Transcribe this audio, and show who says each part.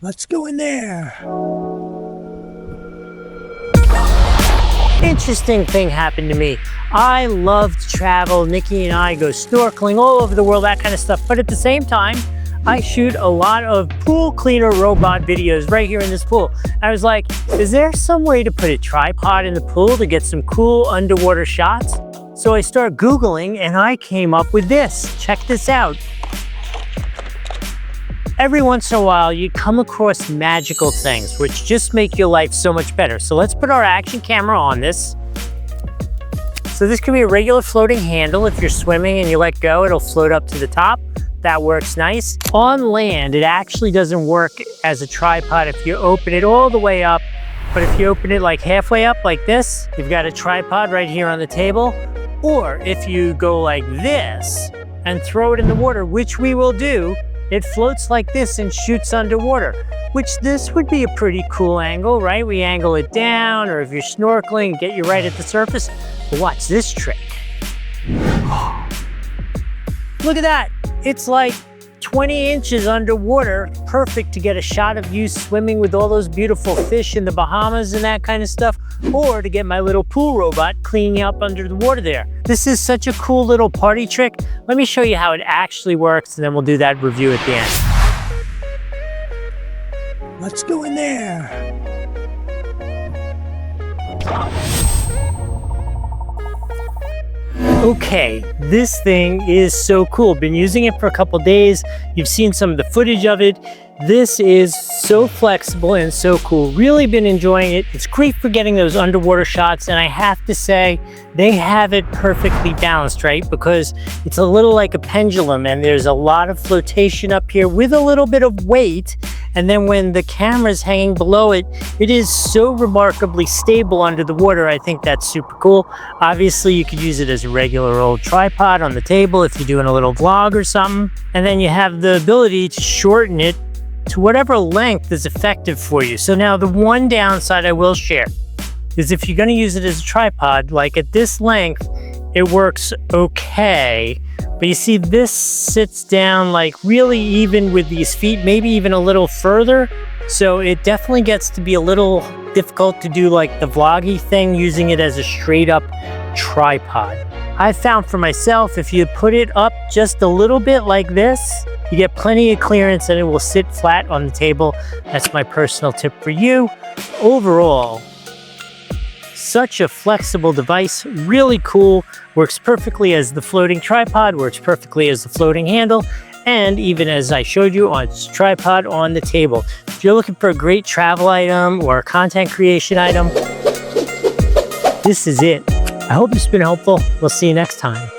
Speaker 1: Let's go in there.
Speaker 2: Interesting thing happened to me. I love to travel. Nikki and I go snorkeling all over the world, that kind of stuff. But at the same time, I shoot a lot of pool cleaner robot videos right here in this pool. I was like, is there some way to put a tripod in the pool to get some cool underwater shots? So I started Googling and I came up with this. Check this out. Every once in a while, you come across magical things which just make your life so much better. So let's put our action camera on this. So this can be a regular floating handle. If you're swimming and you let go, it'll float up to the top. That works nice. On land, it actually doesn't work as a tripod if you open it all the way up. But if you open it like halfway up like this, you've got a tripod right here on the table. Or if you go like this and throw it in the water, which we will do, it floats like this and shoots underwater, which this would be a pretty cool angle, right? We angle it down, or if you're snorkeling, get you right at the surface. But watch this trick. Look at that. It's like 20 inches underwater, perfect to get a shot of you swimming with all those beautiful fish in the Bahamas and that kind of stuff, or to get my little pool robot cleaning up under the water there. This is such a cool little party trick. Let me show you how it actually works, and then we'll do that review at the end.
Speaker 1: Let's go in there.
Speaker 2: Okay, this thing is so cool. Been using it for a couple days. You've seen some of the footage of it. This is so flexible and so cool. Really been enjoying it. It's great for getting those underwater shots, and I have to say, they have it perfectly balanced, right? Because it's a little like a pendulum, and there's a lot of flotation up here with a little bit of weight. And then when the camera's hanging below it, it is so remarkably stable under the water. I think that's super cool. Obviously, you could use it as a regular old tripod on the table if you're doing a little vlog or something. And then you have the ability to shorten it to whatever length is effective for you. So now the one downside I will share is if you're going to use it as a tripod, like at this length, it works okay. But you see, this sits down like really even with these feet, maybe even a little further. So it definitely gets to be a little difficult to do like the vloggy thing using it as a straight up tripod. I found for myself, if you put it up just a little bit like this, you get plenty of clearance and it will sit flat on the table. That's my personal tip for you. Overall, such a flexible device, really cool, works perfectly as the floating tripod, works perfectly as the floating handle, and even as I showed you on its tripod on the table. If you're looking for a great travel item or a content creation item, this is it. I hope it's been helpful. We'll see you next time.